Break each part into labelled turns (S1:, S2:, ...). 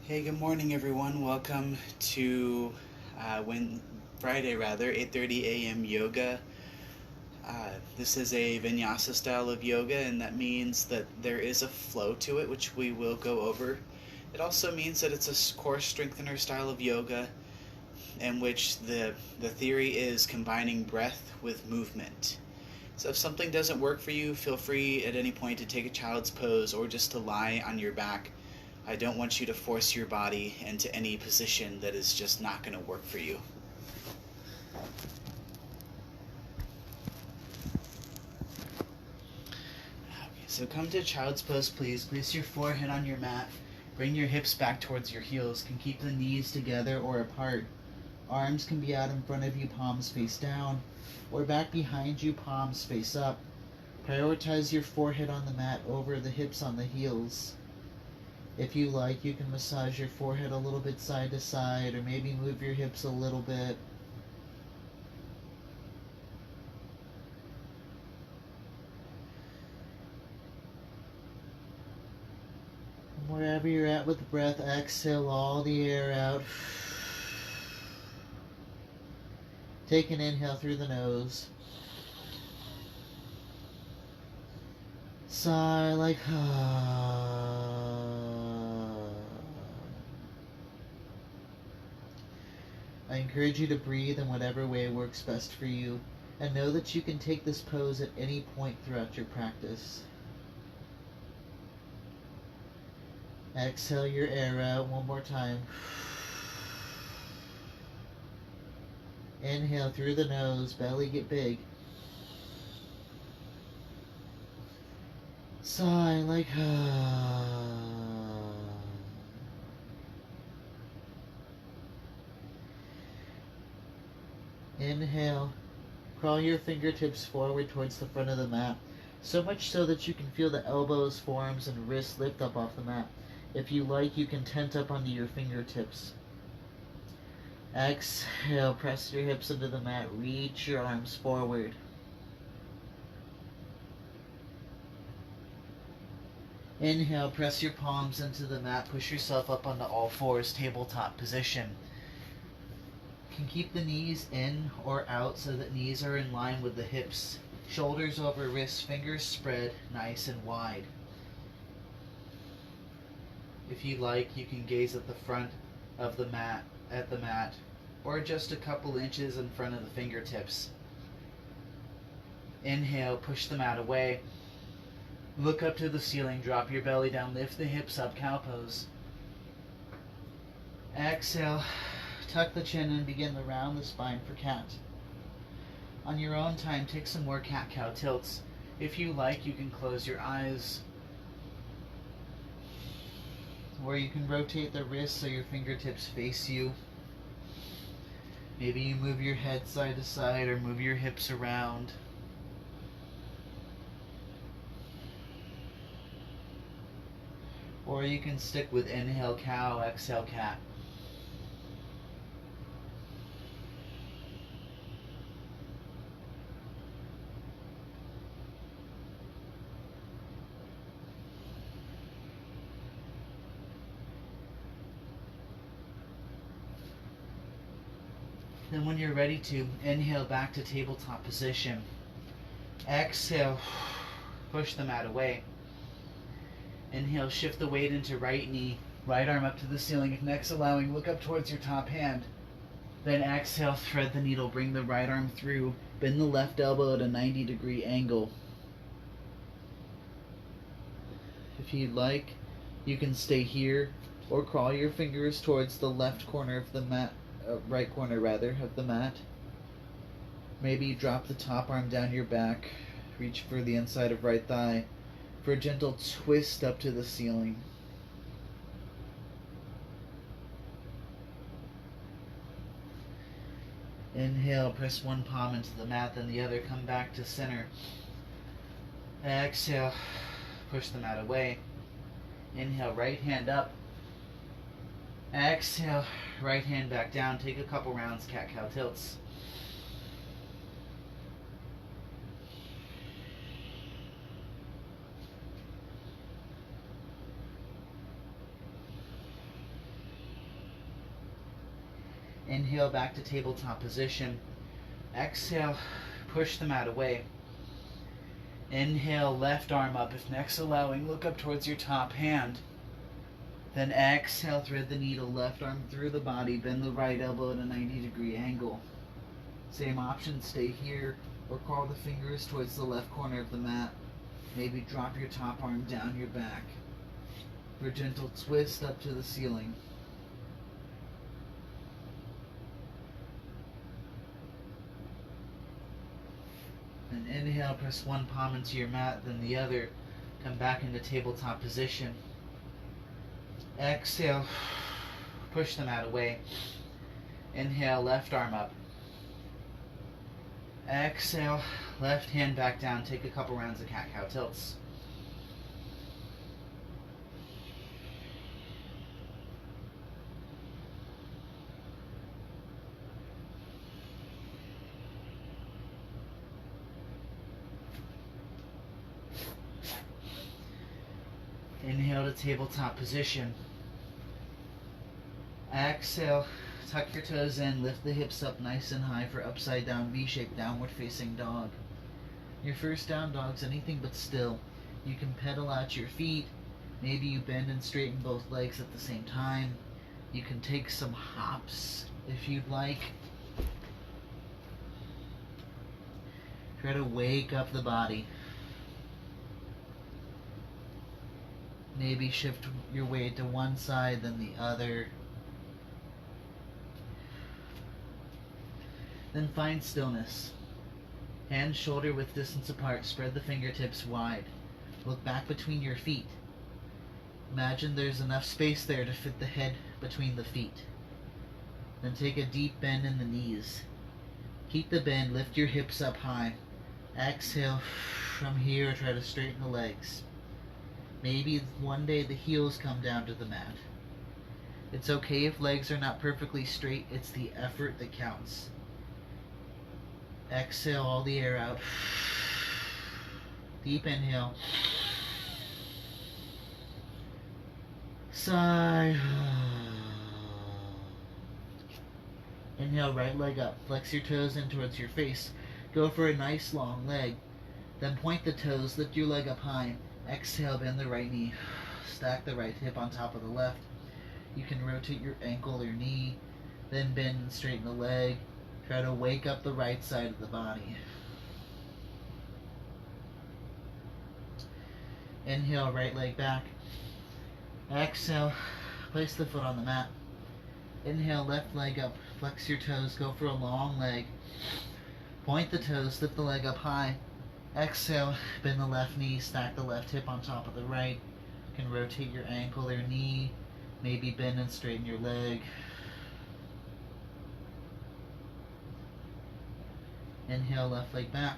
S1: Hey, good morning, everyone. Welcome to Friday, 8:30 a.m. yoga. This is a vinyasa style of yoga, and that means that there is a flow to it, which we will go over. It also means that it's a core strengthener style of yoga, in which the theory is combining breath with movement. So if something doesn't work for you, feel free at any point to take a child's pose or just to lie on your back. I don't want you to force your body into any position that is just not going to work for you. Okay, so come to child's pose, please. Place your forehead on your mat. Bring your hips back towards your heels. Can keep the knees together or apart. Arms can be out in front of you, palms face down, or back behind you, palms face up. Prioritize your forehead on the mat over the hips on the heels. If you like, you can massage your forehead a little bit side to side, or maybe move your hips a little bit. Wherever you're at with the breath, exhale all the air out. Take an inhale through the nose. Sigh like I encourage you to breathe in whatever way works best for you, and know that you can take this pose at any point throughout your practice. Exhale your air out one more time. Inhale through the nose, belly get big. Sigh like Inhale. Crawl your fingertips forward towards the front of the mat, so much so that you can feel the elbows, forearms, and wrists lift up off the mat. If you like, you can tent up onto your fingertips. Exhale, press your hips into the mat, reach your arms forward. Inhale, press your palms into the mat, push yourself up onto all fours, tabletop position. You can keep the knees in or out so that knees are in line with the hips. Shoulders over wrists, fingers spread nice and wide. If you like, you can gaze at the front of the mat, or just a couple inches in front of the fingertips. Inhale, push the mat away. Look up to the ceiling, drop your belly down, lift the hips up, cow pose. Exhale, tuck the chin and begin to round the spine for cat. On your own time, take some more cat-cow tilts. If you like, you can close your eyes, or you can rotate the wrists so your fingertips face you. Maybe you move your head side to side or move your hips around. Or you can stick with inhale cow, exhale cat. Then when you're ready to, inhale back to tabletop position. Exhale, push the mat away. Inhale, shift the weight into right knee, right arm up to the ceiling. If next allowing, look up towards your top hand. Then exhale, thread the needle, bring the right arm through, bend the left elbow at a 90-degree angle. If you'd like, you can stay here or crawl your fingers towards the left corner of the mat, right corner rather, of the mat. Maybe drop the top arm down your back, reach for the inside of right thigh, for a gentle twist up to the ceiling. Inhale, press one palm into the mat, then the other, come back to center. Exhale, push the mat away. Inhale, right hand up. Exhale, right hand back down. Take a couple rounds, cat-cow tilts. Inhale back to tabletop position. Exhale, push the mat away. Inhale, left arm up. If next allowing, look up towards your top hand. Then exhale, thread the needle, left arm through the body, bend the right elbow at a 90-degree angle. Same option, stay here or crawl the fingers towards the left corner of the mat. Maybe drop your top arm down your back for a gentle twist up to the ceiling. And inhale, press one palm into your mat, then the other. Come back into tabletop position. Exhale, push the mat away. Inhale, left arm up. Exhale, left hand back down. Take a couple rounds of cat-cow tilts. Inhale to tabletop position. Exhale, tuck your toes in, lift the hips up nice and high for upside down V-shaped downward facing dog. Your first down dog's anything but still. You can pedal out your feet. Maybe you bend and straighten both legs at the same time. You can take some hops if you'd like. Try to wake up the body. Maybe shift your weight to one side, then the other. Then find stillness. Hands shoulder width distance apart, spread the fingertips wide. Look back between your feet. Imagine there's enough space there to fit the head between the feet. Then take a deep bend in the knees. Keep the bend, lift your hips up high. Exhale, from here try to straighten the legs. Maybe one day the heels come down to the mat. It's okay if legs are not perfectly straight, it's the effort that counts. Exhale all the air out. Deep inhale. Sigh. Inhale, right leg up. Flex your toes in towards your face. Go for a nice long leg. Then point the toes, lift your leg up high. Exhale, bend the right knee. Stack the right hip on top of the left. You can rotate your ankle or knee. Then bend and straighten the leg. Try to wake up the right side of the body. Inhale, right leg back. Exhale, place the foot on the mat. Inhale, left leg up. Flex your toes, go for a long leg. Point the toes, lift the leg up high. Exhale, bend the left knee, stack the left hip on top of the right. You can rotate your ankle or knee, maybe bend and straighten your leg. Inhale, left leg back.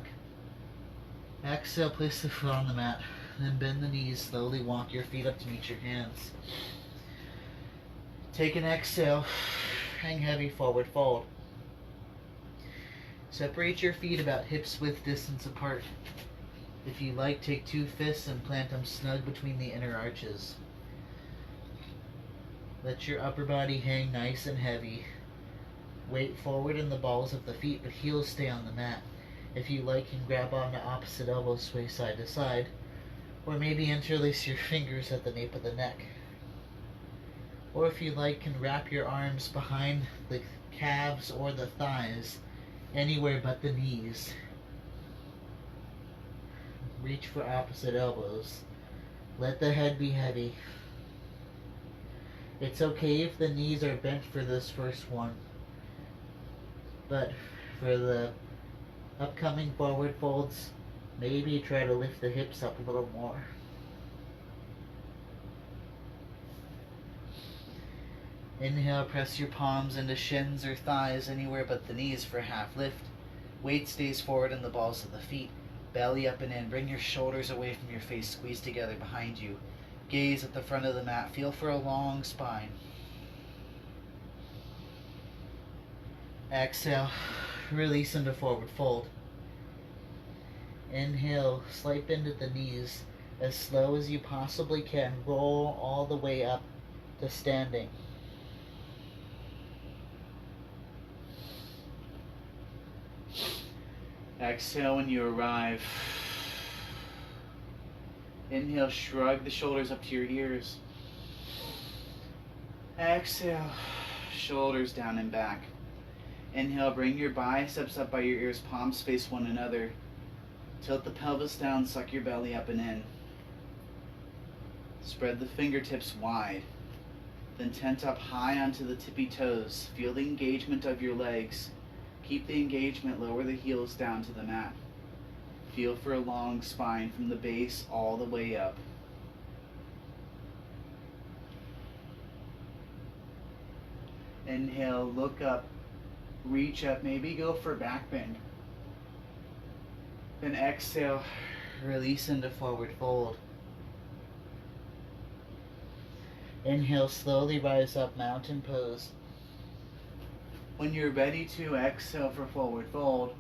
S1: Exhale, place the foot on the mat. Then bend the knees, slowly walk your feet up to meet your hands. Take an exhale, hang heavy, forward fold. Separate your feet about hips width distance apart. If you like, take two fists and plant them snug between the inner arches. Let your upper body hang nice and heavy. Weight forward in the balls of the feet, but heels stay on the mat. If you like, you can grab onto opposite elbows, sway side to side, or maybe interlace your fingers at the nape of the neck. Or if you like, can wrap your arms behind the calves or the thighs, anywhere but the knees. Reach for opposite elbows. Let the head be heavy. It's okay if the knees are bent for this first one, but for the upcoming forward folds, maybe try to lift the hips up a little more. Inhale, press your palms into shins or thighs, anywhere but the knees for a half lift. Weight stays forward in the balls of the feet. Belly up and in. Bring your shoulders away from your face. Squeeze together behind you. Gaze at the front of the mat. Feel for a long spine. Exhale. Release into forward fold. Inhale. Slight bend at the knees. As slow as you possibly can. Roll all the way up to standing. Exhale when you arrive. Inhale, shrug the shoulders up to your ears. Exhale, shoulders down and back. Inhale, bring your biceps up by your ears, palms face one another. Tilt the pelvis down, suck your belly up and in. Spread the fingertips wide. Then tent up high onto the tippy toes. Feel the engagement of your legs. Keep the engagement, lower the heels down to the mat. Feel for a long spine from the base all the way up. Inhale, look up, reach up, maybe go for back bend. Then exhale, release into forward fold. Inhale, slowly rise up, mountain pose. When you're ready to exhale for forward fold,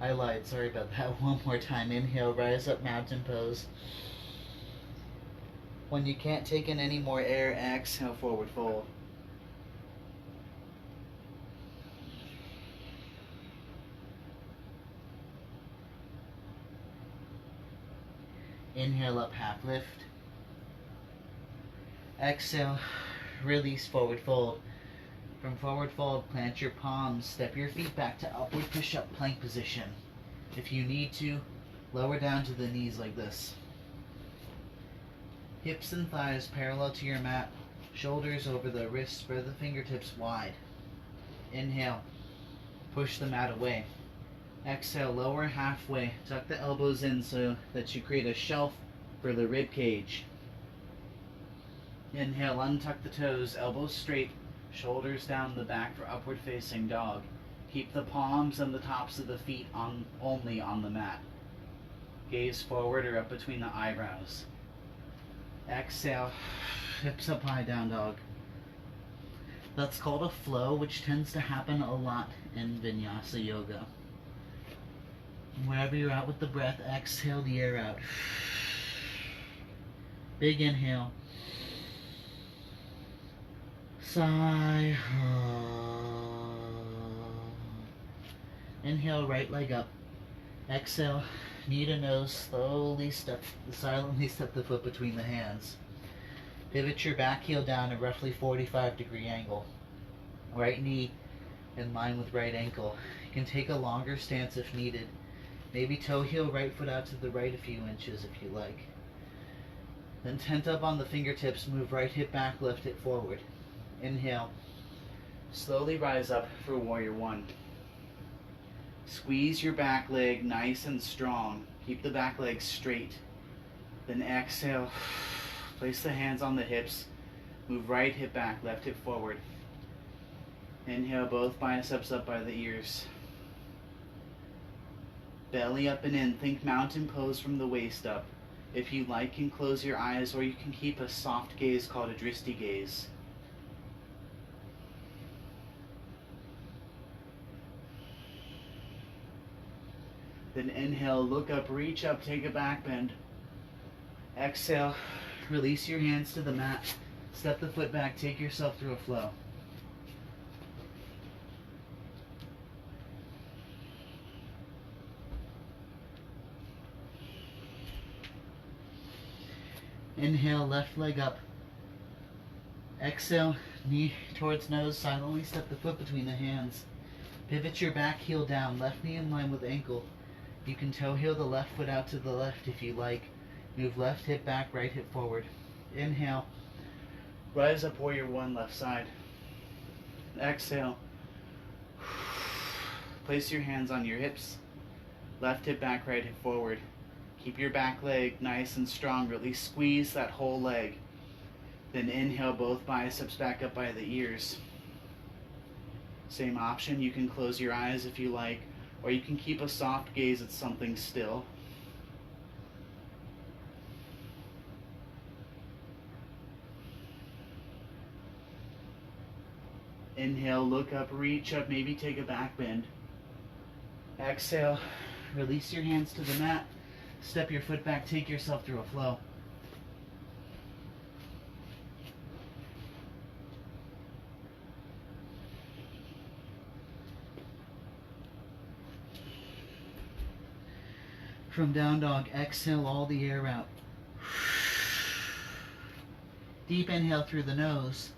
S1: I lied, sorry about that. One more time. Inhale, rise up, mountain pose. When you can't take in any more air, exhale, forward fold. Inhale up, half lift. Exhale, release, forward fold. From forward fold, plant your palms, step your feet back to upward push-up plank position. If you need to, lower down to the knees like this. Hips and thighs parallel to your mat, shoulders over the wrists, spread the fingertips wide. Inhale, push the mat away. Exhale, lower halfway, tuck the elbows in so that you create a shelf for the rib cage. Inhale, untuck the toes, elbows straight, shoulders down the back for upward facing dog. Keep the palms and the tops of the feet only on the mat. Gaze forward or up between the eyebrows. Exhale, hips up high, down dog. That's called a flow, which tends to happen a lot in Vinyasa Yoga. Wherever you're at with the breath, exhale the air out. Big inhale. Sigh. Inhale, right leg up. Exhale, knee to nose, silently step the foot between the hands. Pivot your back heel down at roughly 45-degree angle. Right knee in line with right ankle. You can take a longer stance if needed. Maybe toe heel, right foot out to the right a few inches if you like. Then tent up on the fingertips, move right hip back, left hip forward. Inhale. Slowly rise up for Warrior One. Squeeze your back leg nice and strong. Keep the back leg straight. Then exhale. Place the hands on the hips. Move right hip back, left hip forward. Inhale, both biceps up by the ears. Belly up and in. Think mountain pose from the waist up. If you like, you can close your eyes, or you can keep a soft gaze called a drishti gaze. Then inhale, look up, reach up, take a back bend. Exhale, release your hands to the mat. Step the foot back, take yourself through a flow. Inhale, left leg up. Exhale, knee towards nose, silently step the foot between the hands. Pivot your back heel down, left knee in line with ankle. You can toe heel the left foot out to the left if you like. Move left hip back, right hip forward. Inhale, rise up, Warrior One, left side. Exhale. Place your hands on your hips. Left hip back, right hip forward. Keep your back leg nice and strong. Really squeeze that whole leg. Then inhale, both biceps back up by the ears. Same option, you can close your eyes if you like, or you can keep a soft gaze at something still. Inhale, look up, reach up, maybe take a back bend. Exhale, release your hands to the mat. Step your foot back, take yourself through a flow. From down dog, exhale all the air out. Deep inhale through the nose.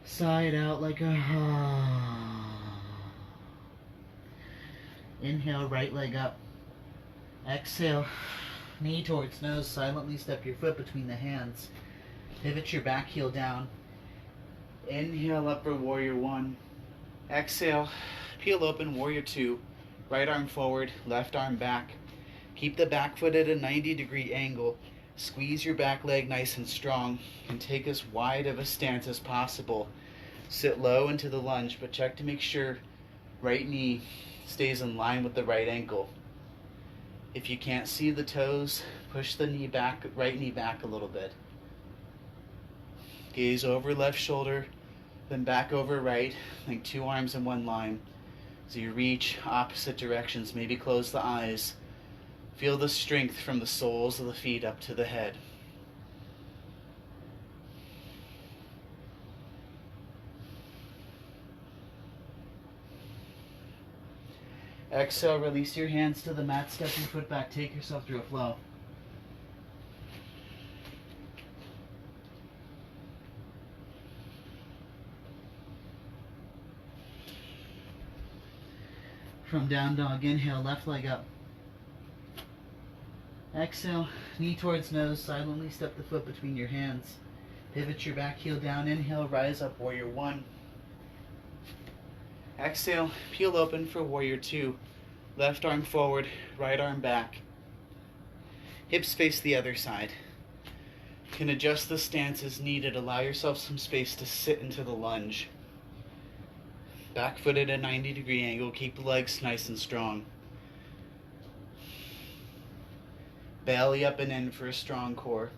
S1: Sigh it out like a Inhale, right leg up. Exhale, knee towards nose. Silently step your foot between the hands. Pivot your back heel down. Inhale, upper warrior one. Exhale, peel open, warrior two. Right arm forward, left arm back. Keep the back foot at a 90-degree angle. Squeeze your back leg nice and strong and take as wide of a stance as possible. Sit low into the lunge, but check to make sure right knee stays in line with the right ankle. If you can't see the toes, push the knee back, right knee back a little bit. Gaze over left shoulder, then back over right, like two arms in one line. As you reach opposite directions, maybe close the eyes. Feel the strength from the soles of the feet up to the head. Exhale, release your hands to the mat, step your foot back, take yourself through a flow. From down dog, inhale, left leg up. Exhale, knee towards nose, silently step the foot between your hands. Pivot your back heel down, inhale, rise up, warrior one. Exhale, peel open for warrior two. Left arm forward, right arm back. Hips face the other side. You can adjust the stance as needed. Allow yourself some space to sit into the lunge. Back foot at a 90-degree angle. Keep the legs nice and strong. Belly up and in for a strong core.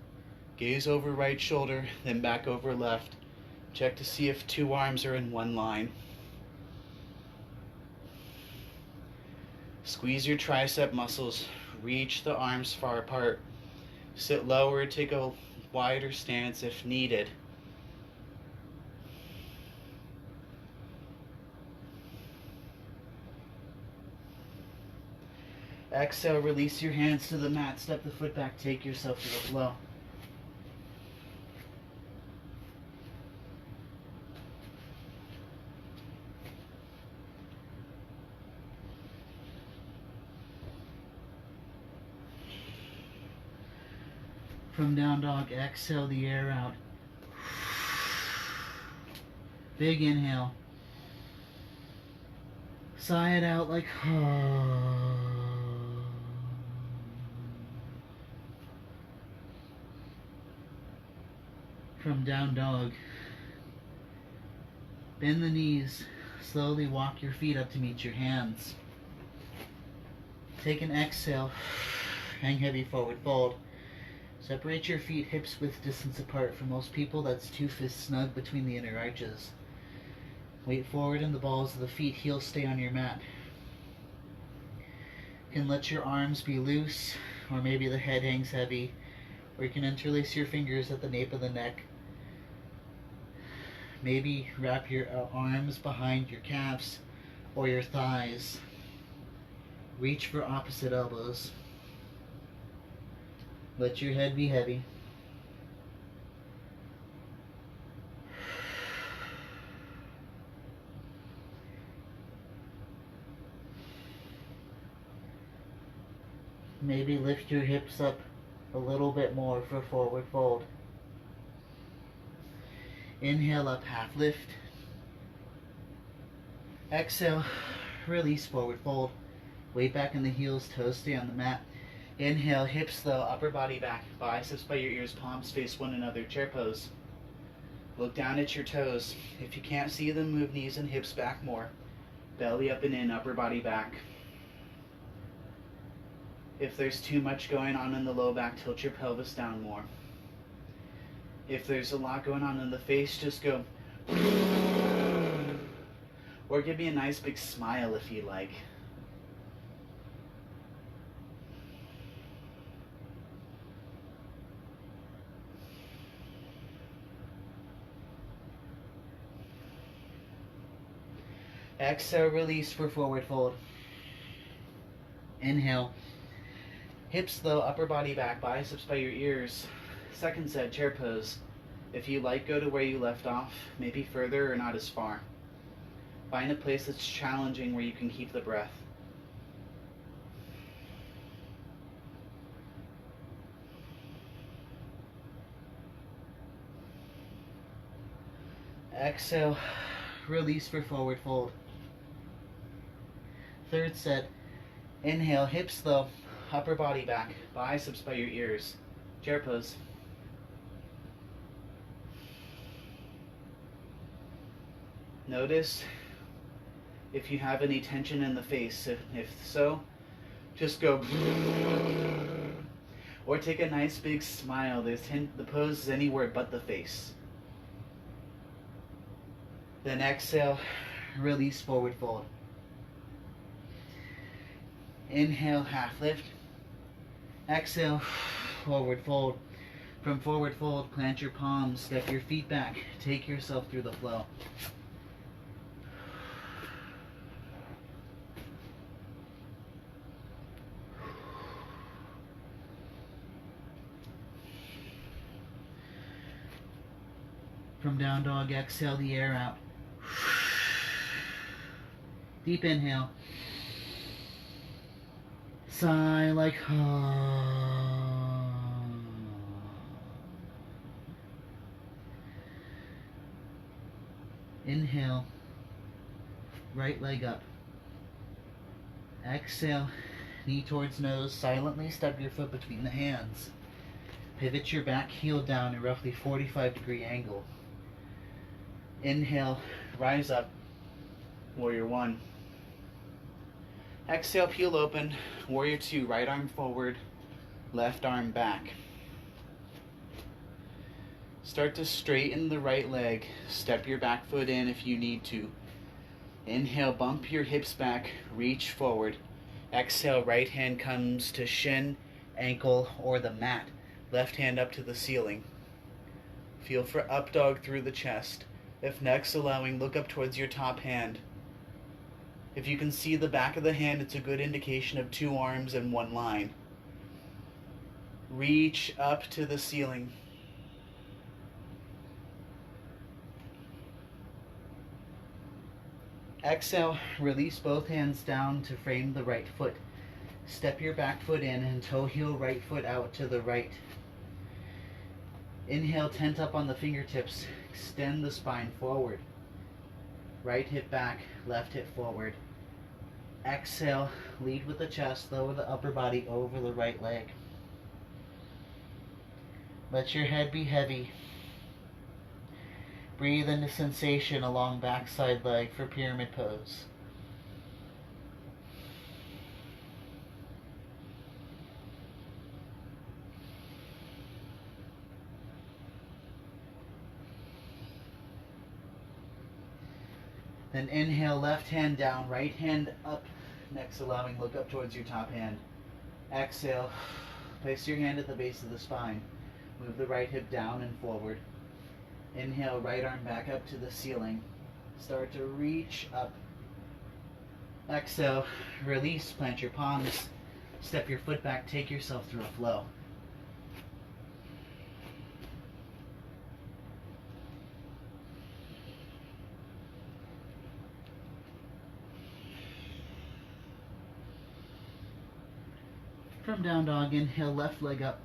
S1: Gaze over right shoulder, then back over left. Check to see if two arms are in one line. Squeeze your tricep muscles. Reach the arms far apart. Sit lower, take a wider stance if needed. Exhale, release your hands to the mat, step the foot back, take yourself to the flow. From down dog, exhale the air out. Big inhale. Sigh it out like From down dog, bend the knees, slowly walk your feet up to meet your hands. Take an exhale, hang heavy forward fold. Separate your feet hips width distance apart. For most people, that's 2 fists snug between the inner arches. Weight forward in the balls of the feet, heels stay on your mat. You can let your arms be loose, or maybe the head hangs heavy, or you can interlace your fingers at the nape of the neck. Maybe wrap your arms behind your calves or your thighs. Reach for opposite elbows. Let your head be heavy. Maybe lift your hips up a little bit more for forward fold. Inhale up, half lift. Exhale, release, forward fold. Weight back in the heels, toes stay on the mat. Inhale, hips though, upper body back, biceps by your ears, palms face one another, chair pose. Look down at your toes. If you can't see them, move knees and hips back more. Belly up and in, upper body back. If there's too much going on in the low back, tilt your pelvis down more. If there's a lot going on in the face, just go. Or give me a nice big smile if you like. Exhale, release for forward fold. Inhale. Hips low, upper body back, biceps by your ears. Second set, chair pose. If you like, go to where you left off, maybe further or not as far. Find a place that's challenging where you can keep the breath. Exhale, release for forward fold. Third set, inhale, hips low, upper body back, biceps by your ears. Chair pose. Notice if you have any tension in the face. If so, just go. Or take a nice big smile. The pose is anywhere but the face. Then exhale, release, forward fold. Inhale, half lift. Exhale, forward fold. From forward fold, plant your palms, step your feet back, take yourself through the flow. From down dog, exhale the air out. Deep inhale. Sigh like Inhale. Right leg up. Exhale. Knee towards nose. Silently step your foot between the hands. Pivot your back heel down at roughly 45-degree angle. Inhale, rise up, warrior one. Exhale, peel open, warrior two, right arm forward, left arm back. Start to straighten the right leg, step your back foot in if you need to. Inhale, bump your hips back, reach forward. Exhale, right hand comes to shin, ankle, or the mat. Left hand up to the ceiling. Feel for up dog through the chest. If next allowing, look up towards your top hand. If you can see the back of the hand, it's a good indication of two arms and one line. Reach up to the ceiling. Exhale, release both hands down to frame the right foot. Step your back foot in and toe heel right foot out to the right. Inhale, tent up on the fingertips. Extend the spine forward. Right hip back, left hip forward. Exhale, lead with the chest, lower the upper body over the right leg. Let your head be heavy. Breathe into sensation along backside leg for pyramid pose. Then inhale, left hand down, right hand up. Next allowing, look up towards your top hand. Exhale, place your hand at the base of the spine. Move the right hip down and forward. Inhale, right arm back up to the ceiling. Start to reach up. Exhale, release, plant your palms. Step your foot back, take yourself through a flow. From down dog, inhale, left leg up.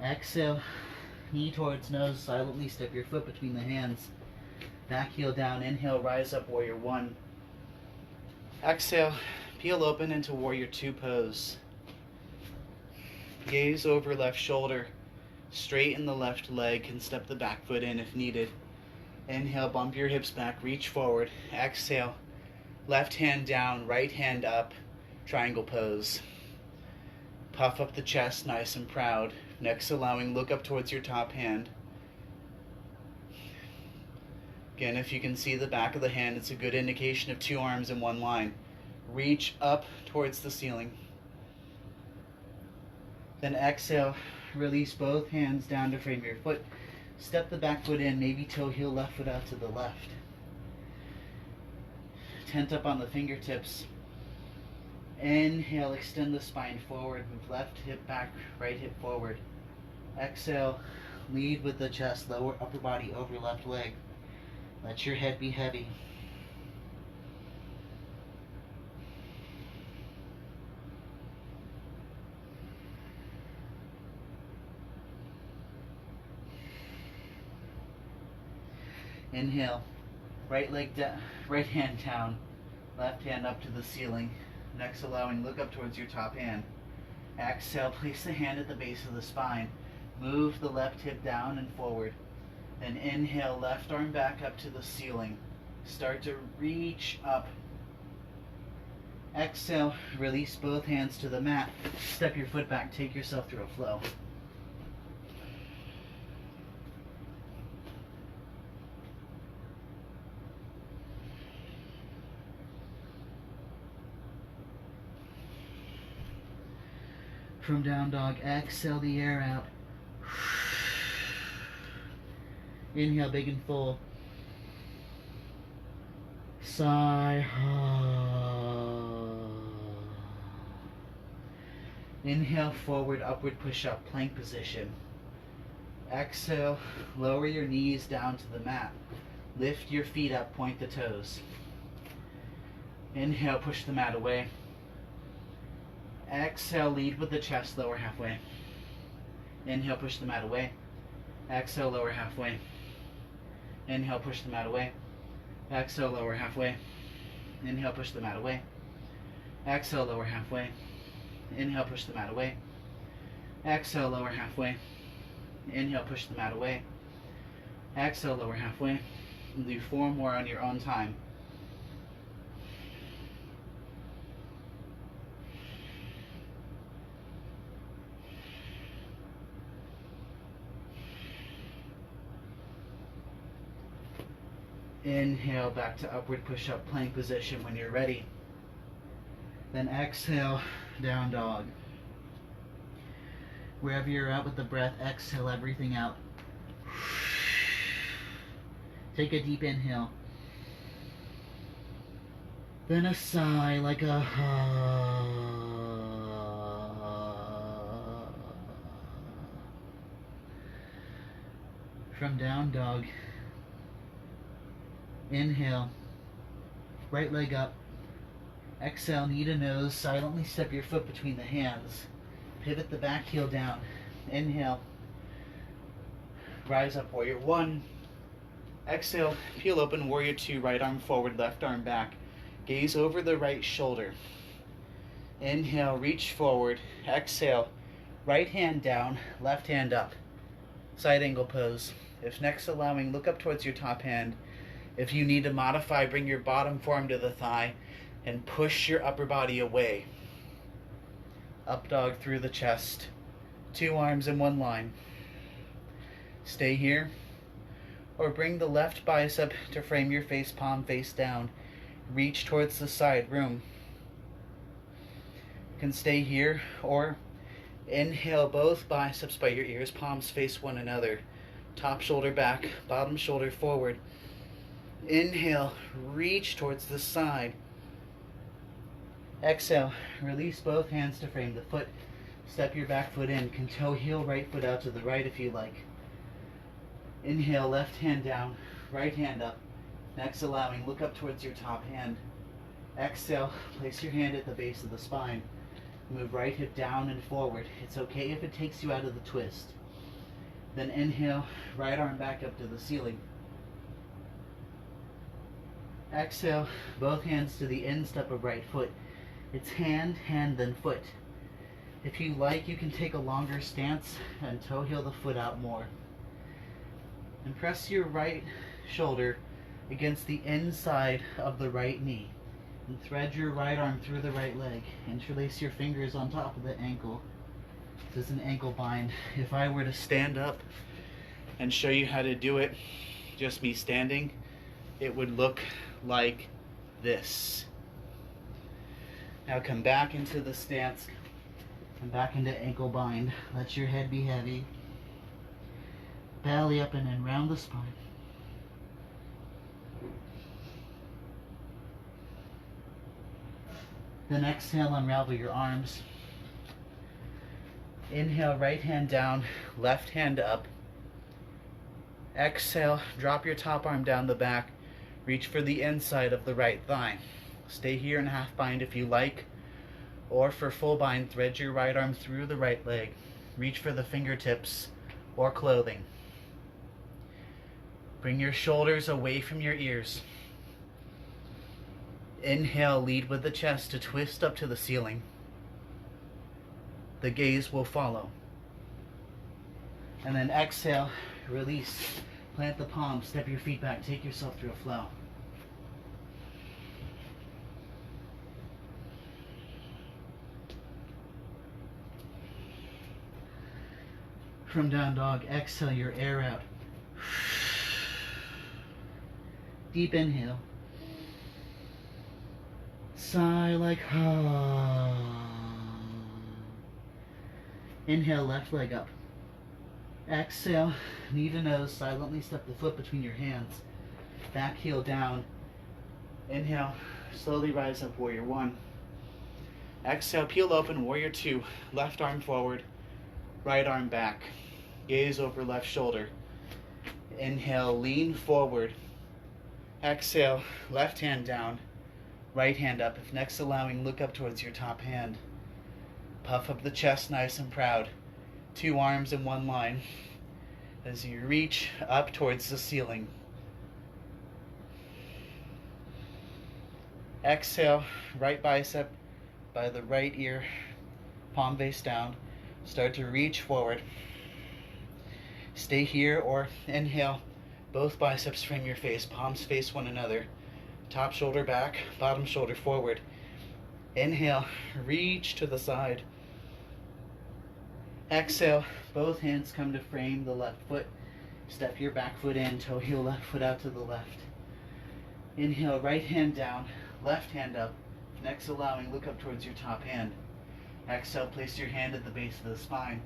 S1: Exhale, knee towards nose, silently step your foot between the hands. Back heel down, inhale, rise up, warrior one. Exhale, peel open into warrior two pose. Gaze over left shoulder, straighten the left leg, and step the back foot in if needed. Inhale, bump your hips back, reach forward. Exhale, left hand down, right hand up, triangle pose. Puff up the chest, nice and proud. Next allowing, look up towards your top hand. Again, if you can see the back of the hand, it's a good indication of two arms in one line. Reach up towards the ceiling. Then exhale, release both hands down to frame your foot. Step the back foot in, maybe toe heel left foot out to the left. Tent up on the fingertips. Inhale, extend the spine forward, move left hip back, right hip forward. Exhale, lead with the chest, lower upper body over left leg. Let your head be heavy. Inhale, right leg down, right hand down, left hand up to the ceiling. Next allowing, look up towards your top hand. Exhale, place the hand at the base of the spine. Move the left hip down and forward. Then inhale, left arm back up to the ceiling. Start to reach up. Exhale, release both hands to the mat. Step your foot back, take yourself through a flow. From down dog, exhale the air out. Inhale big and full. Sigh. Inhale forward, upward push up, plank position. Exhale, lower your knees down to the mat. Lift your feet up, point the toes. Inhale, push the mat away. Exhale, lead with the chest, lower halfway. Inhale, push the mat away. Exhale, lower halfway. Inhale, push the mat away. Exhale, lower halfway. Inhale, push the mat away. Exhale, lower halfway. Inhale, push the mat away. Exhale, lower halfway. Inhale, push the mat away. Exhale, lower halfway. And do 4 more on your own time. Inhale, back to upward push-up plank position when you're ready. Then exhale, down dog. Wherever you're at with the breath, exhale everything out. Take a deep inhale. Then a sigh like a from down dog. Inhale, right leg up. Exhale, knee to nose, silently step your foot between the hands. Pivot the back heel down. Inhale, rise up, warrior 1. Exhale, peel open, warrior 2, right arm forward, left arm back. Gaze over the right shoulder. Inhale, reach forward. Exhale, right hand down, left hand up. Side angle pose. If next allowing, look up towards your top hand. If you need to modify, bring your bottom forearm to the thigh and push your upper body away. Up dog through the chest. 2 arms in 1 line. Stay here. Or bring the left bicep to frame your face, palm face down. Reach towards the side room. You can stay here or inhale both biceps by your ears, palms face one another. Top shoulder back, bottom shoulder forward. Inhale, reach towards the side. Exhale, release both hands to frame the foot. Step your back foot in. Can toe heel right foot out to the right if you like. Inhale, left hand down, right hand up. Next allowing, look up towards your top hand. Exhale, place your hand at the base of the spine. Move right hip down and forward. It's okay if it takes you out of the twist. Then inhale, right arm back up to the ceiling. Exhale, both hands to the instep of right foot. It's hand, hand, then foot. If you like, you can take a longer stance and toe heel the foot out more. And press your right shoulder against the inside of the right knee. And thread your right arm through the right leg. Interlace your fingers on top of the ankle. This is an ankle bind. If I were to stand up and show you how to do it, just me standing, it would look like this. Now come back into the stance. Come back into ankle bind. Let your head be heavy. Belly up and then round the spine. Then exhale, unravel your arms. Inhale, right hand down, left hand up. Exhale, drop your top arm down the back. Reach for the inside of the right thigh. Stay here in half bind if you like, or for full bind, thread your right arm through the right leg. Reach for the fingertips or clothing. Bring your shoulders away from your ears. Inhale, lead with the chest to twist up to the ceiling. The gaze will follow. And then exhale, release. Plant the palms, step your feet back, take yourself through a flow. From down dog, exhale your air out. Deep inhale. Sigh like Inhale, left leg up. Exhale, knee to nose, silently step the foot between your hands. Back heel down. Inhale, slowly rise up, warrior one. Exhale, peel open, warrior two. Left arm forward, right arm back. Gaze over left shoulder. Inhale, lean forward. Exhale, left hand down, right hand up. If next allowing, look up towards your top hand. Puff up the chest nice and proud. Two arms in one line as you reach up towards the ceiling. Exhale, right bicep by the right ear, palm face down. Start to reach forward. Stay here or inhale. Both biceps frame your face, palms face one another. Top shoulder back, bottom shoulder forward. Inhale, reach to the side. Exhale, both hands come to frame the left foot. Step your back foot in, toe heel left foot out to the left. Inhale, right hand down, left hand up. Next allowing, look up towards your top hand. Exhale, place your hand at the base of the spine.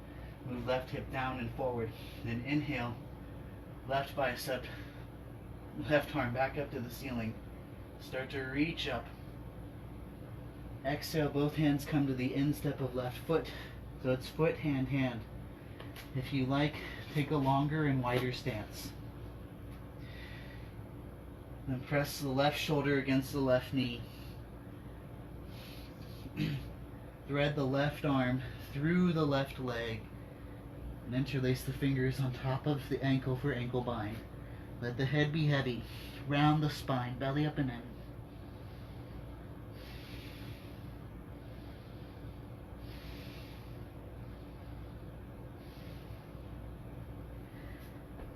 S1: Move left hip down and forward. Then inhale, left bicep, left arm back up to the ceiling. Start to reach up. Exhale, both hands come to the instep of left foot. So it's foot, hand, hand. If you like, take a longer and wider stance. Then press the left shoulder against the left knee. Thread the left arm through the left leg and interlace the fingers on top of the ankle for ankle bind. Let the head be heavy. Round the spine, belly up and in.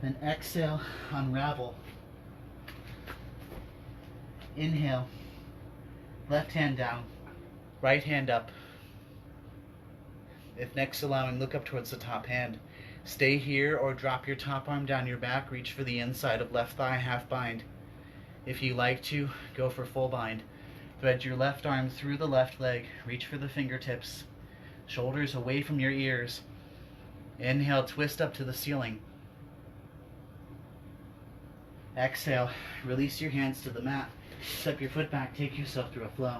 S1: Then exhale, unravel. Inhale, left hand down, right hand up. If next allowing, look up towards the top hand. Stay here or drop your top arm down your back, reach for the inside of left thigh, half bind. If you like to, go for full bind. Thread your left arm through the left leg, reach for the fingertips, shoulders away from your ears. Inhale, twist up to the ceiling. Exhale, release your hands to the mat. Step your foot back, take yourself through a flow.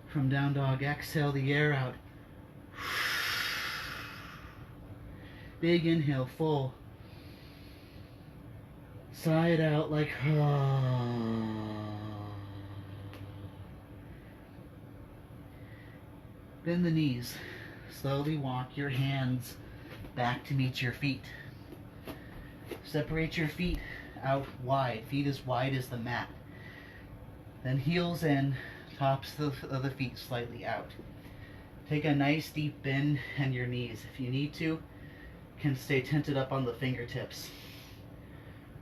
S1: From down dog, exhale the air out. Big inhale, full. Sigh it out like Bend the knees. Slowly walk your hands back to meet your feet. Separate your feet out wide. Feet as wide as the mat. Then heels in, tops of the feet slightly out. Take a nice deep bend in your knees. If you need to, can stay tented up on the fingertips.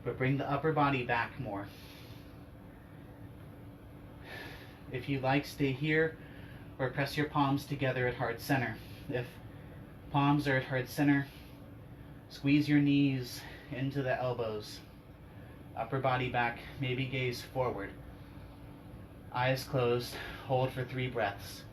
S1: But bring the upper body back more. If you like, stay here or press your palms together at heart center. If palms are at heart center, squeeze your knees into the elbows. Upper body back, maybe gaze forward. Eyes closed, hold for 3 breaths.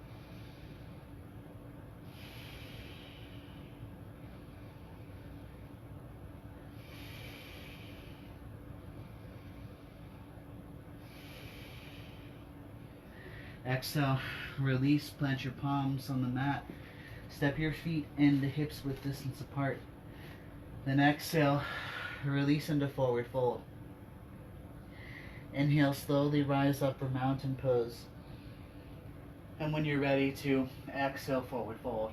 S1: Exhale, release, plant your palms on the mat. Step your feet and the hips with distance apart. Then exhale, release into forward fold. Inhale, slowly rise up for mountain pose. And when you're ready to exhale, forward fold.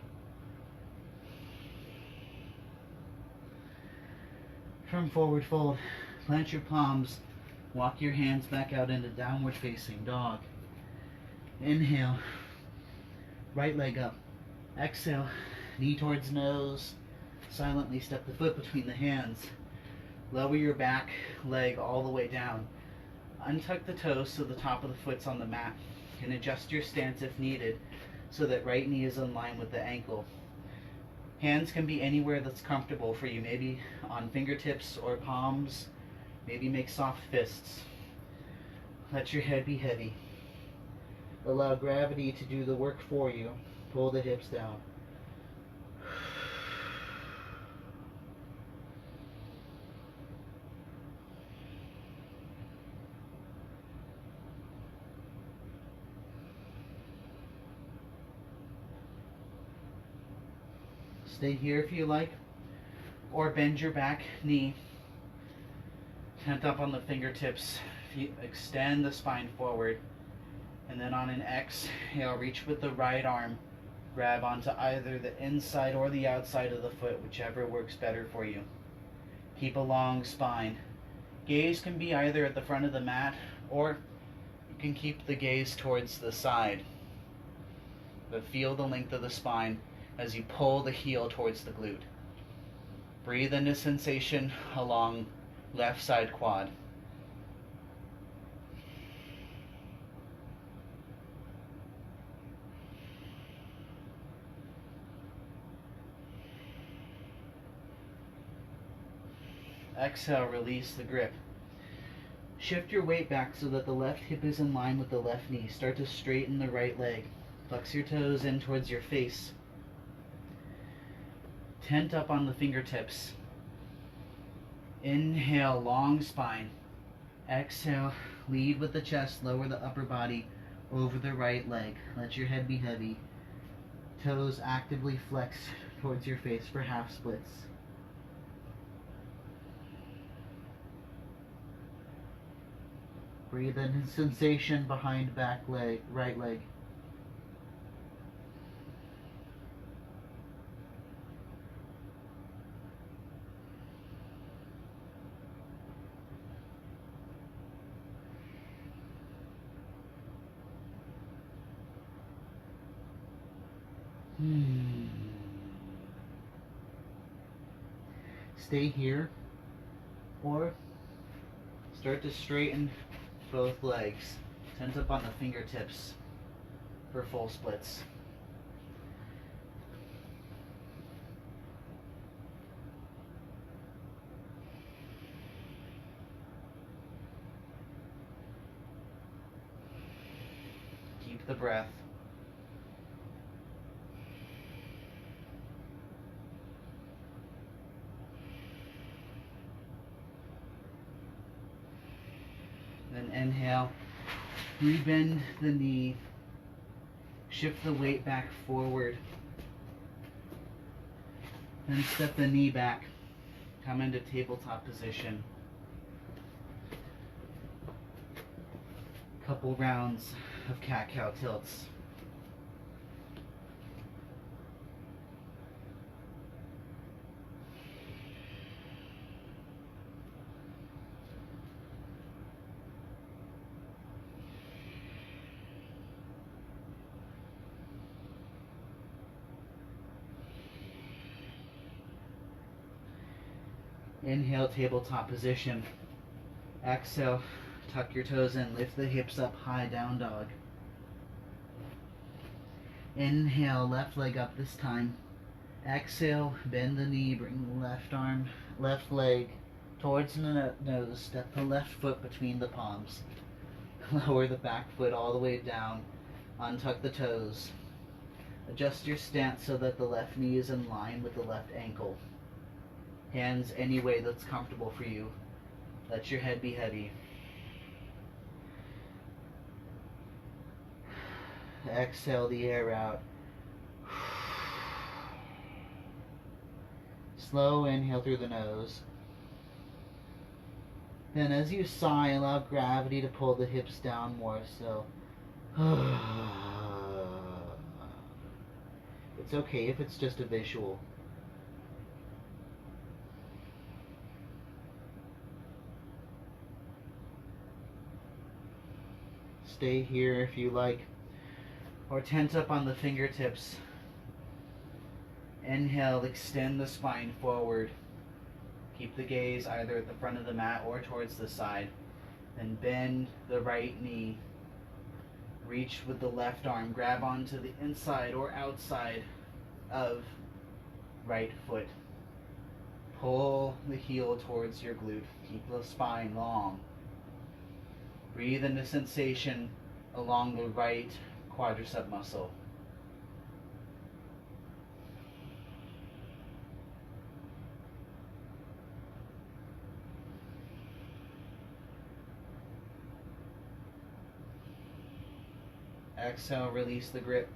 S1: From forward fold, plant your palms, walk your hands back out into downward facing dog. Inhale, right leg up. Exhale, knee towards nose. Silently step the foot between the hands. Lower your back leg all the way down. Untuck the toes so the top of the foot's on the mat. And adjust your stance if needed so that right knee is in line with the ankle. Hands can be anywhere that's comfortable for you, maybe on fingertips or palms. Maybe make soft fists. Let your head be heavy. Allow gravity to do the work for you. Pull the hips down. Stay here if you like, or bend your back knee. Tent up on the fingertips. Extend the spine forward. And then on an exhale, reach with the right arm. Grab onto either the inside or the outside of the foot, whichever works better for you. Keep a long spine. Gaze can be either at the front of the mat, or you can keep the gaze towards the side. But feel the length of the spine as you pull the heel towards the glute. Breathe in a sensation along left side quad. Exhale, release the grip. Shift your weight back so that the left hip is in line with the left knee. Start to straighten the right leg. Flex your toes in towards your face. Tent up on the fingertips. Inhale, long spine. Exhale, lead with the chest, lower the upper body over the right leg. Let your head be heavy. Toes actively flex towards your face for half splits. Breathe in sensation behind back leg, right leg. Stay here, or start to straighten both legs. Tent up on the fingertips for full splits. Keep the breath. Then inhale, rebend the knee, shift the weight back forward, then step the knee back, come into tabletop position. Couple rounds of cat-cow tilts. Inhale, tabletop position. Exhale, tuck your toes in, lift the hips up high, down dog. Inhale, left leg up this time. Exhale, bend the knee, bring the left arm, left leg towards the nose. Step the left foot between the palms. Lower the back foot all the way down. Untuck the toes. Adjust your stance so that the left knee is in line with the left ankle. Hands any way that's comfortable for you. Let your head be heavy.
S2: Exhale the air out. Slow inhale through the nose. Then as you sigh, allow gravity to pull the hips down more so. It's okay if it's just a visual. Stay here if you like, or tense up on the fingertips. Inhale, extend the spine forward. Keep the gaze either at the front of the mat or towards the side. Then bend the right knee. Reach with the left arm. Grab onto the inside or outside of right foot. Pull the heel towards your glute. Keep the spine long. Breathe in the sensation along the right quadricep muscle. Exhale, release the grip.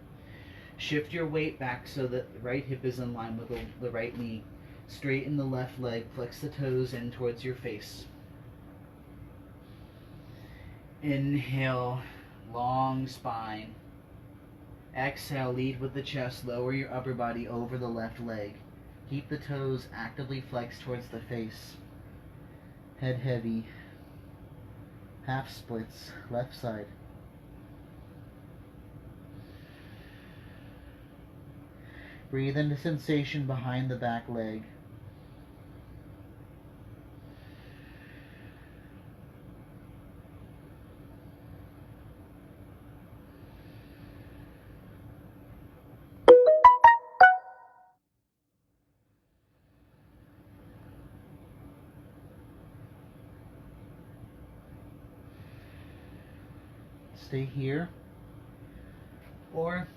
S2: Shift your weight back so that the right hip is in line with the right knee. Straighten the left leg, flex the toes in towards your face. Inhale, long spine. Exhale, lead with the chest, lower your upper body over the left leg. Keep the toes actively flexed towards the face. Head heavy. Half splits, left side. Breathe into sensation behind the back leg. Stay here. Or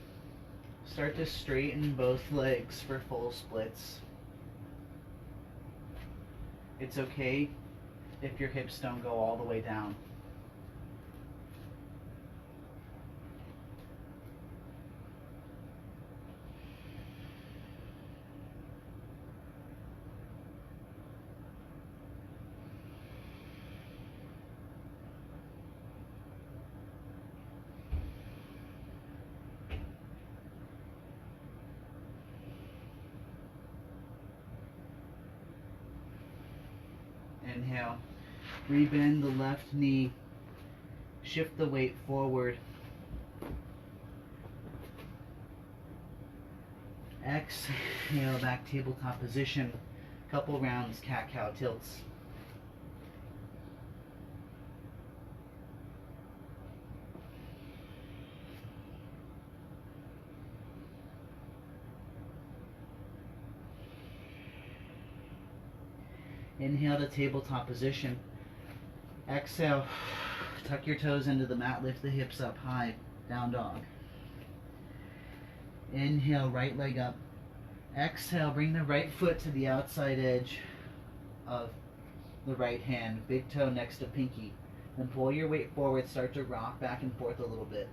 S2: start to straighten both legs for full splits. It's okay if your hips don't go all the way down. Inhale. Rebend the left knee. Shift the weight forward. Exhale, back tabletop position. Couple rounds, cat-cow tilts. Inhale to tabletop position. Exhale, tuck your toes into the mat, lift the hips up high, down dog. Inhale, right leg up. Exhale, bring the right foot to the outside edge of the right hand, big toe next to pinky. Then pull your weight forward, start to rock back and forth a little bit.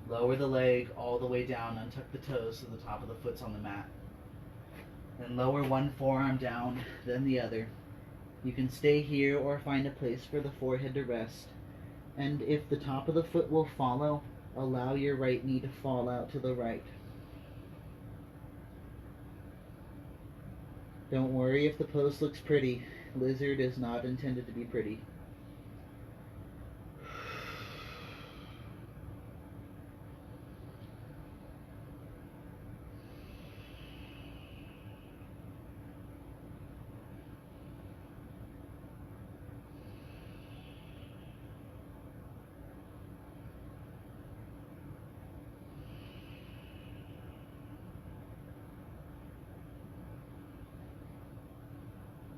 S2: Lower the leg all the way down, untuck the toes so the top of the foot's on the mat. Then lower one forearm down, then the other. You can stay here or find a place for the forehead to rest. And if the top of the foot will follow, allow your right knee to fall out to the right. Don't worry if the pose looks pretty. Lizard is not intended to be pretty.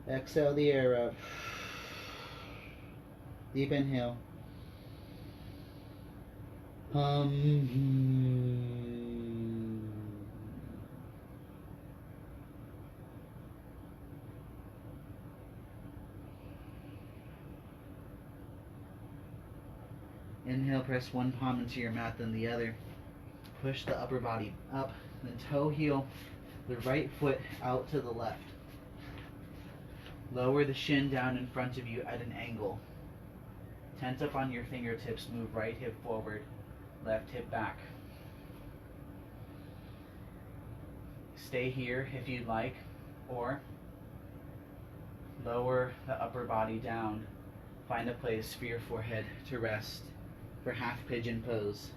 S2: Exhale the air out. Deep inhale. Inhale, press one palm into your mat, then the other. Push the upper body up, then toe heel the right foot out to the left. Lower the shin down in front of you at an angle. Tent up on your fingertips, move right hip forward, left hip back. Stay here if you'd like, or lower the upper body down. Find a place for your forehead to rest for half pigeon pose.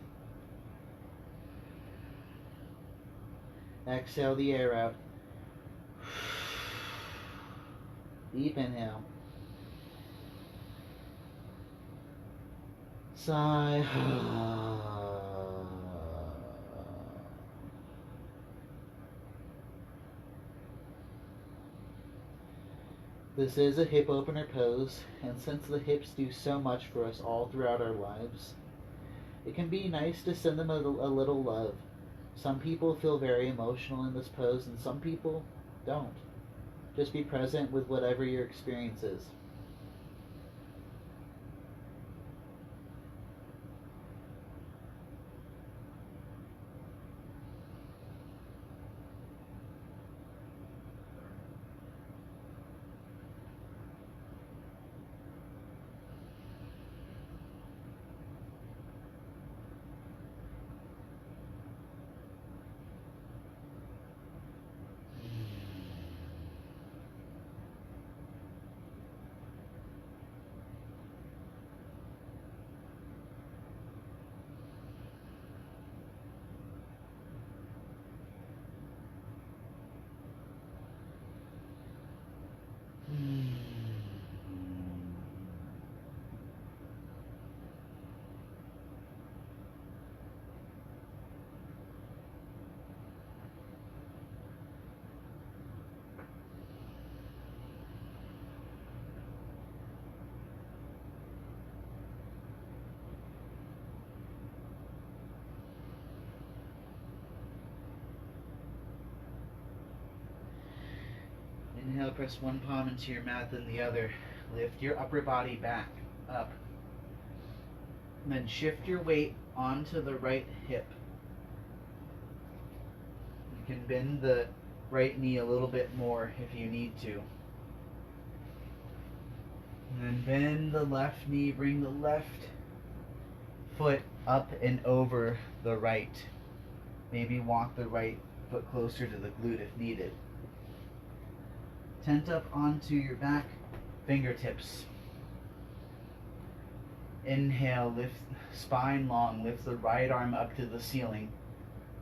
S2: Exhale the air out. Deep inhale. Sigh. This is a hip opener pose, and since the hips do so much for us all throughout our lives, it can be nice to send them a little love. Some people feel very emotional in this pose, and some people don't. Just be present with whatever your experience is. Inhale, press one palm into your mat, then the other. Lift your upper body back, up. And then shift your weight onto the right hip. You can bend the right knee a little bit more if you need to. And then bend the left knee, bring the left foot up and over the right. Maybe walk the right foot closer to the glute if needed. Tent up onto your back, fingertips. Inhale, lift spine long, lift the right arm up to the ceiling.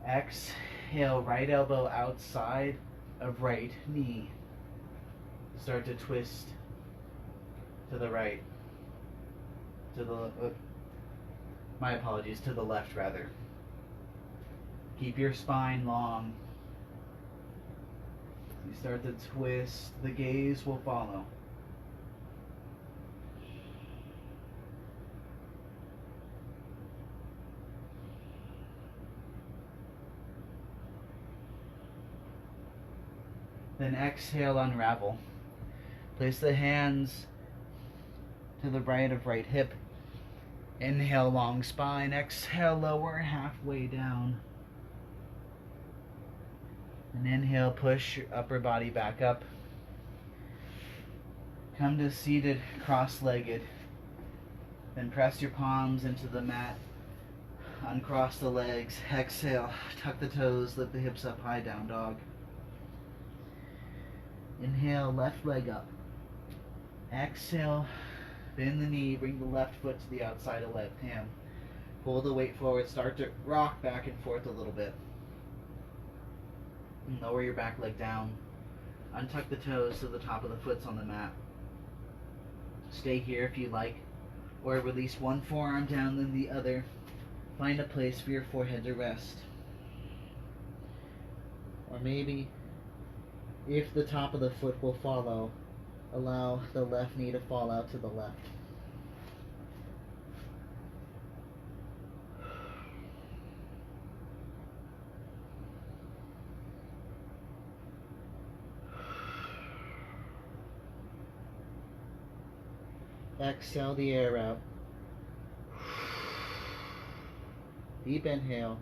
S2: Exhale, right elbow outside of right knee. Start to twist to the right. To the, my apologies, to the left rather. Keep your spine long. You start to twist, the gaze will follow. Then exhale, unravel. Place the hands to the right of right hip. Inhale, long spine. Exhale, lower halfway down. And inhale, push your upper body back up. Come to seated, cross-legged. Then press your palms into the mat. Uncross the legs. Exhale, tuck the toes, lift the hips up high, down dog. Inhale, left leg up. Exhale, bend the knee, bring the left foot to the outside of left hand. Pull the weight forward, start to rock back and forth a little bit. Lower your back leg down. Untuck the toes so the top of the foot's on the mat. Stay here if you like, or release one forearm down then the other. Find a place for your forehead to rest. Or maybe, if the top of the foot will follow, allow the left knee to fall out to the left. Exhale the air out. Deep inhale.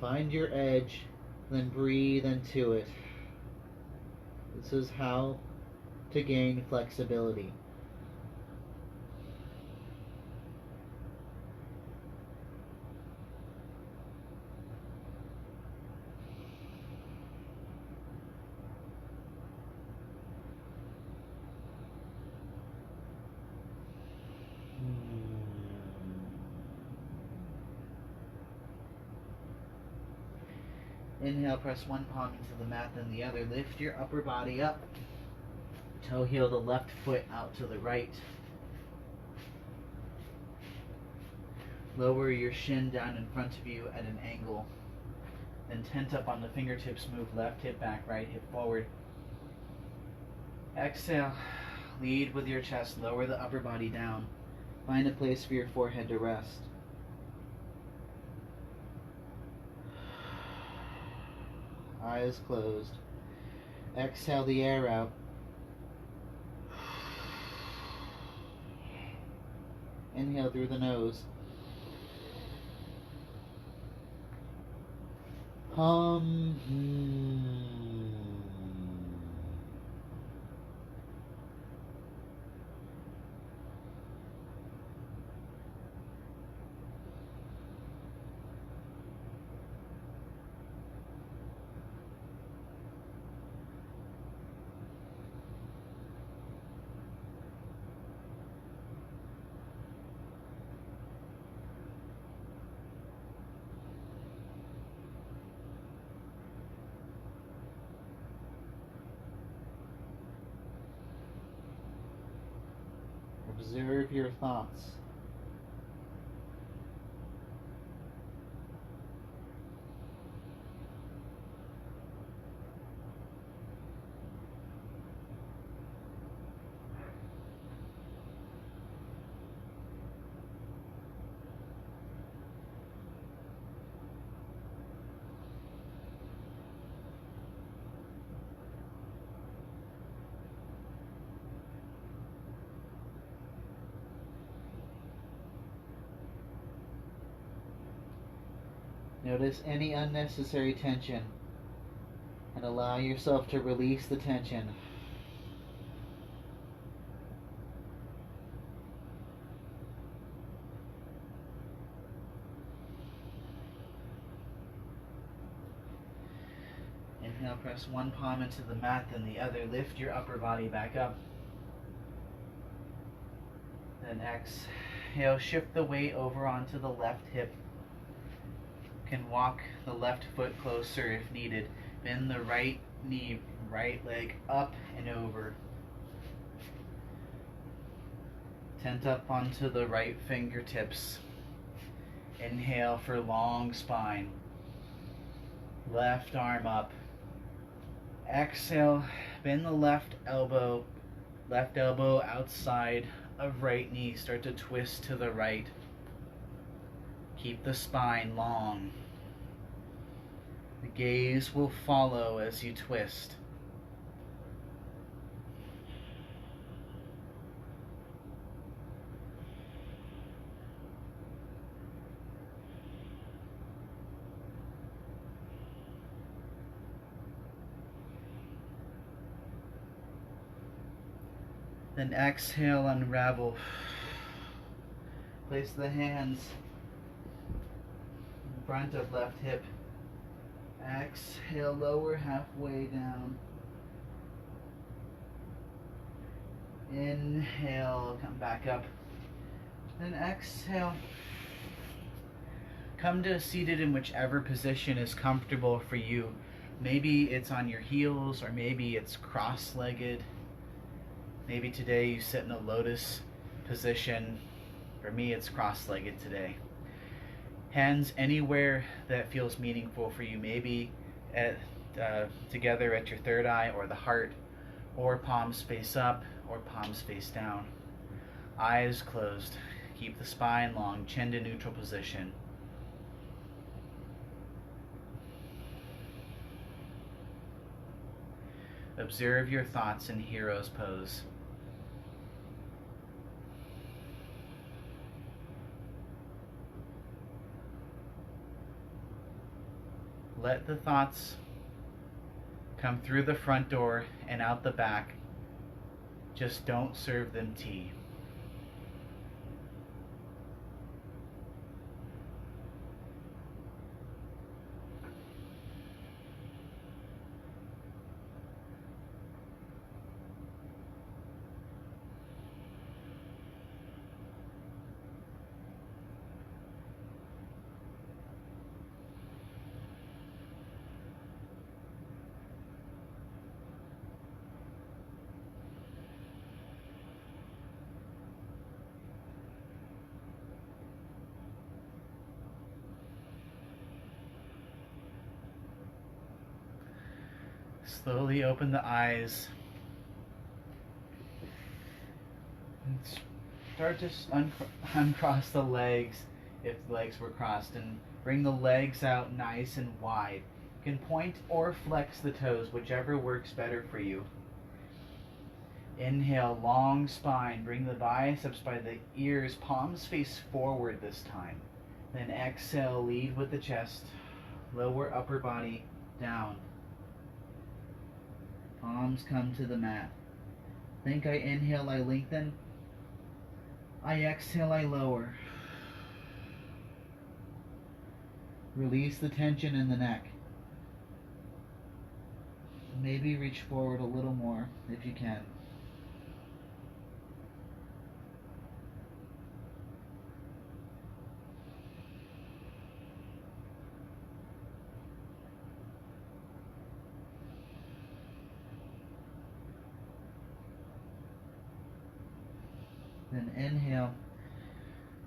S2: Find your edge, then breathe into it. This is how to gain flexibility. Inhale, press one palm into the mat, then the other. Lift your upper body up. Toe heel the left foot out to the right. Lower your shin down in front of you at an angle. Then tent up on the fingertips, move left hip back, right hip forward. Exhale, lead with your chest, lower the upper body down. Find a place for your forehead to rest. Eyes closed. Exhale the air out. Inhale through the nose. Observe your thoughts. Notice any unnecessary tension and allow yourself to release the tension. Inhale, press one palm into the mat, then the other. Lift your upper body back up. Then exhale, shift the weight over onto the left hip. Can walk the left foot closer if needed. Bend the right knee, right leg up and over. Tent up onto the right fingertips. Inhale for long spine. Left arm up. Exhale, bend the left elbow outside of right knee. Start to twist to the right. Keep the spine long. The gaze will follow as you twist. Then exhale, unravel. Place the hands in front of left hip. Exhale, lower halfway down. Inhale, come back up. Then exhale. Come to seated in whichever position is comfortable for you. Maybe it's on your heels, or maybe it's cross-legged. Maybe today you sit in a lotus position. For me, it's cross-legged today. Hands anywhere that feels meaningful for you. Maybe together at your third eye or the heart, or palms face up or palms face down. Eyes closed. Keep the spine long, chin to neutral position.
S1: Observe your thoughts in hero's pose. Let the thoughts come through the front door and out the back. Just don't serve them tea. Slowly open the eyes. And start to uncross the legs if the legs were crossed, and bring the legs out nice and wide. You can point or flex the toes, whichever works better for you. Inhale, long spine. Bring the biceps by the ears, palms face forward this time. Then exhale, lead with the chest. Lower upper body down. Palms come to the mat. Think I inhale, I lengthen. I exhale, I lower. Release the tension in the neck. Maybe reach forward a little more if you can. Then inhale,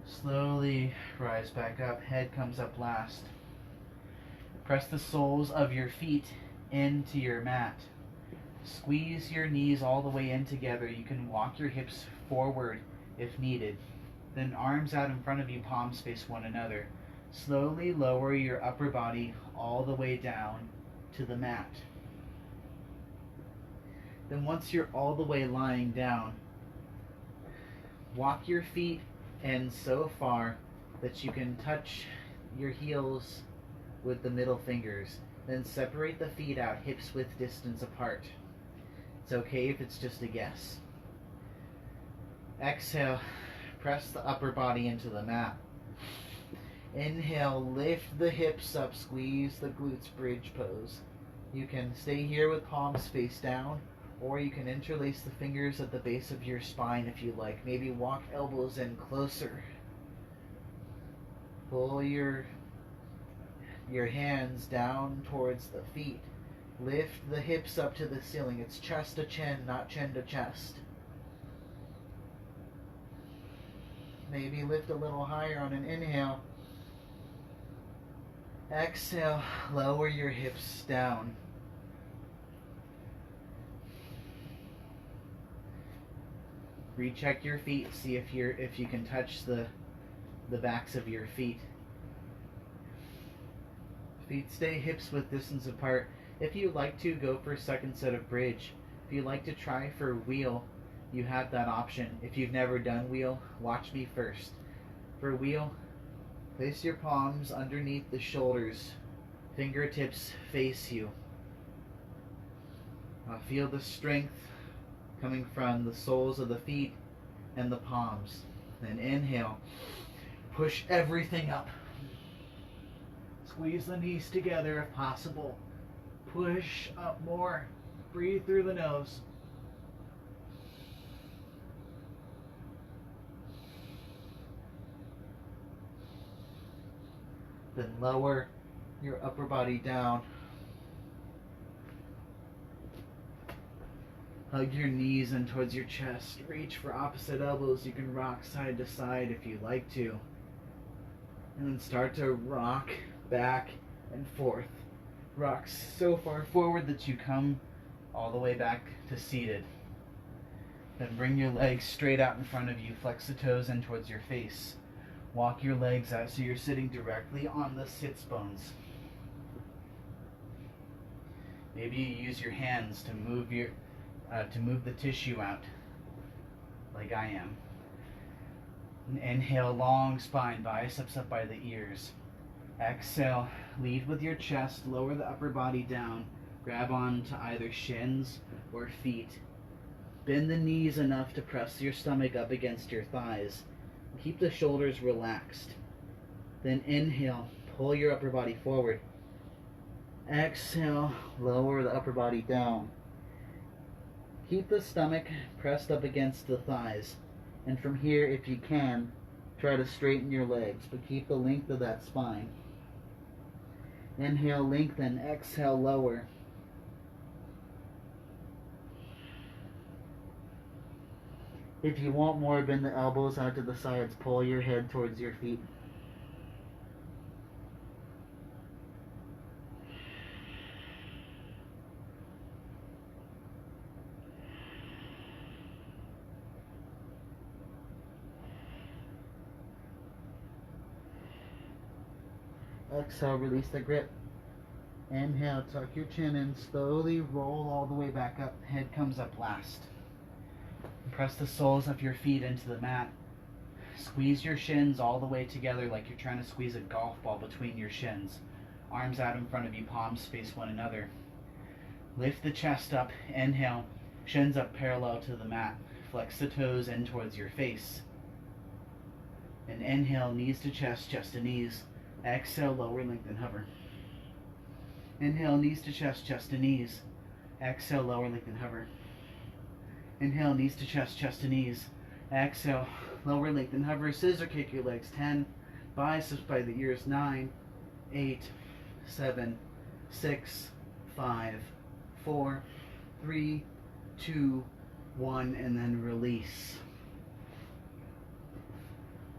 S1: slowly rise back up, head comes up last. Press the soles of your feet into your mat. Squeeze your knees all the way in together. You can walk your hips forward if needed. Then arms out in front of you, palms face one another. Slowly lower your upper body all the way down to the mat. Then once you're all the way lying down, walk your feet in so far that you can touch your heels with the middle fingers. Then separate the feet out, hips width distance apart. It's okay if it's just a guess. Exhale, press the upper body into the mat. Inhale, lift the hips up, squeeze the glutes, bridge pose. You can stay here with palms face down, or you can interlace the fingers at the base of your spine if you like. Maybe walk elbows in closer. Pull your hands down towards the feet. Lift the hips up to the ceiling. It's chest to chin, not chin to chest. Maybe lift a little higher on an inhale. Exhale, lower your hips down. Recheck your feet, see if you can touch the backs of your feet. Feet stay hips width distance apart. If you like to, go for a second set of bridge. If you like to try for wheel, you have that option. If you've never done wheel, watch me first. For wheel, place your palms underneath the shoulders. Fingertips face you. Feel the strength coming from the soles of the feet and the palms. Then inhale. Push everything up. Squeeze the knees together if possible. Push up more. Breathe through the nose. Then lower your upper body down. Hug your knees in towards your chest. Reach for opposite elbows. You can rock side to side if you like to. And then start to rock back and forth. Rock so far forward that you come all the way back to seated. Then bring your legs straight out in front of you. Flex the toes in towards your face. Walk your legs out so you're sitting directly on the sits bones. Maybe you use your hands to move the tissue out, like I am. Inhale, long spine, biceps up by the ears. Exhale, lead with your chest, lower the upper body down, grab onto either shins or feet. Bend the knees enough to press your stomach up against your thighs. Keep the shoulders relaxed. Then inhale, pull your upper body forward. Exhale, lower the upper body down. Keep the stomach pressed up against the thighs. And from here, if you can, try to straighten your legs, but keep the length of that spine. Inhale, lengthen. Exhale, lower. If you want more, bend the elbows out to the sides. Pull your head towards your feet. Exhale, release the grip. Inhale, tuck your chin in. Slowly roll all the way back up. Head comes up last. Press the soles of your feet into the mat. Squeeze your shins all the way together like you're trying to squeeze a golf ball between your shins. Arms out in front of you, palms face one another. Lift the chest up. Inhale, shins up parallel to the mat. Flex the toes in towards your face. And inhale, knees to chest, chest to knees. Exhale, lower, lengthen, hover. Inhale, knees to chest, chest to knees. Exhale, lower, lengthen, hover. Inhale, knees to chest, chest to knees. Exhale, lower, lengthen, hover. Scissor kick your legs. 10. Biceps by the ears. 9, 8, 7, 6, 5, 4, 3, 2, 1, and then release.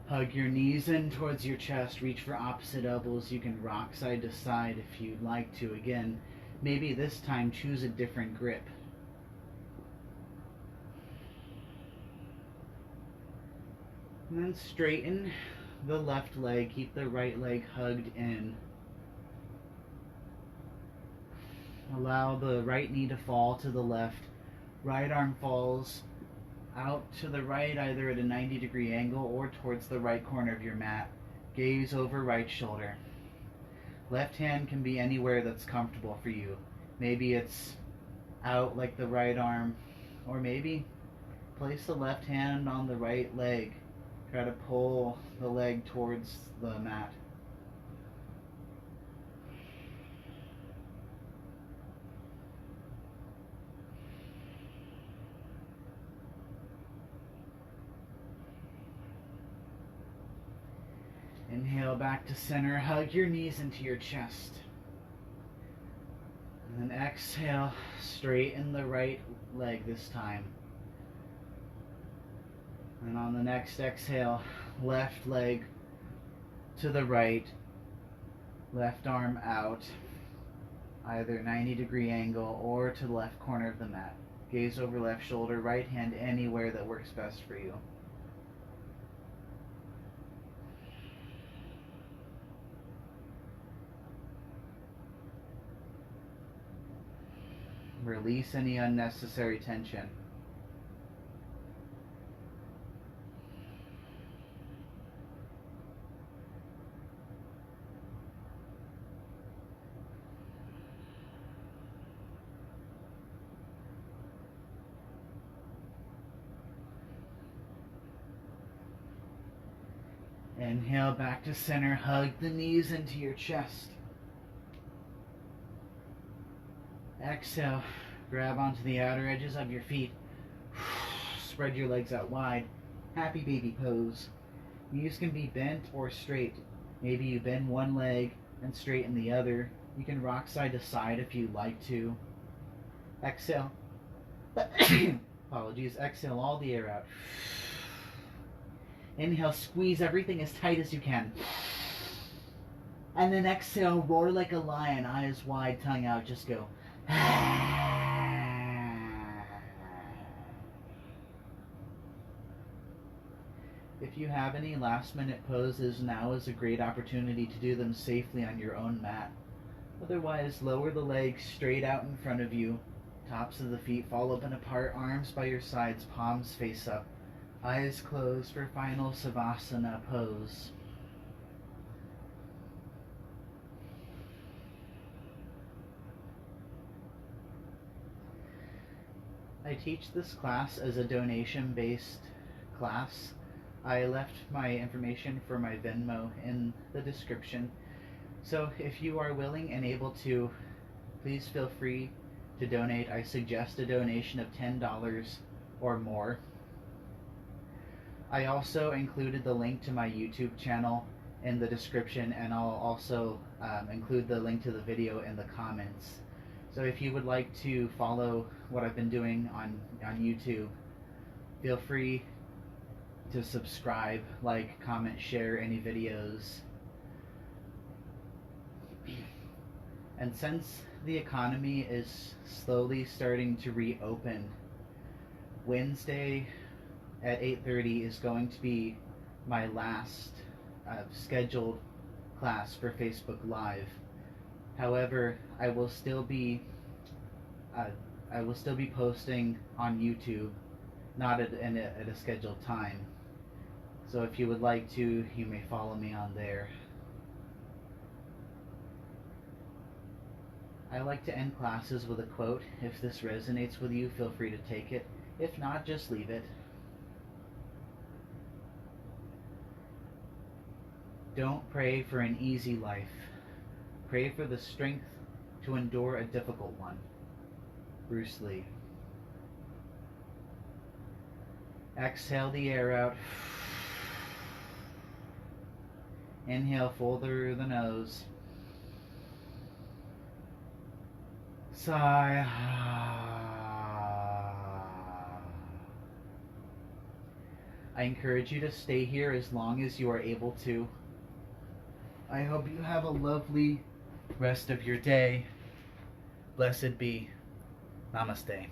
S1: Hug your knees in towards your chest. Reach for opposite elbows. You can rock side to side if you'd like to. Again, maybe this time choose a different grip. And then straighten the left leg. Keep the right leg hugged in. Allow the right knee to fall to the left. Right arm falls out to the right, either at a 90-degree angle or towards the right corner of your mat. Gaze over right shoulder. Left hand can be anywhere that's comfortable for you. Maybe it's out like the right arm, or maybe place the left hand on the right leg. Try to pull the leg towards the mat. Inhale back to center. Hug your knees into your chest. And then exhale, straighten the right leg this time. And on the next exhale, left leg to the right, left arm out, either 90-degree angle or to the left corner of the mat. Gaze over left shoulder, right hand anywhere that works best for you. Release any unnecessary tension. Inhale back to center. Hug the knees into your chest. Exhale, grab onto the outer edges of your feet. Spread your legs out wide. Happy baby pose. Knees can be bent or straight. Maybe you bend one leg and straighten the other. You can rock side to side if you'd like to. Exhale. Apologies. Exhale all the air out. Inhale, squeeze everything as tight as you can. And then exhale, roar like a lion, eyes wide, tongue out, just go. If you have any last minute poses, now is a great opportunity to do them safely on your own mat.
S2: Otherwise, lower the legs straight out in front of you. Tops of the feet fall open apart, arms by your sides, palms face up. Eyes closed for final Savasana pose. I teach this class as a donation-based class. I left my information for my Venmo in the description. So if you are willing and able to, please feel free to donate. I suggest a donation of $10 or more. I also included the link to my YouTube channel in the description, and I'll also include the link to the video in the comments. So if you would like to follow what I've been doing on YouTube, feel free to subscribe, like, comment, share any videos. And since the economy is slowly starting to reopen, Wednesday at 8:30 is going to be my last scheduled class for Facebook Live. However, I will still be posting on YouTube, not at a scheduled time. So if you would like to, you may follow me on there. I like to end classes with a quote. If this resonates with you, feel free to take it. If not, just leave it. Don't pray for an easy life. Pray for the strength to endure a difficult one. Bruce Lee. Exhale the air out. Inhale full through the nose. Sigh. I encourage you to stay here as long as you are able to. I hope you have a lovely rest of your day. Blessed be. Namaste.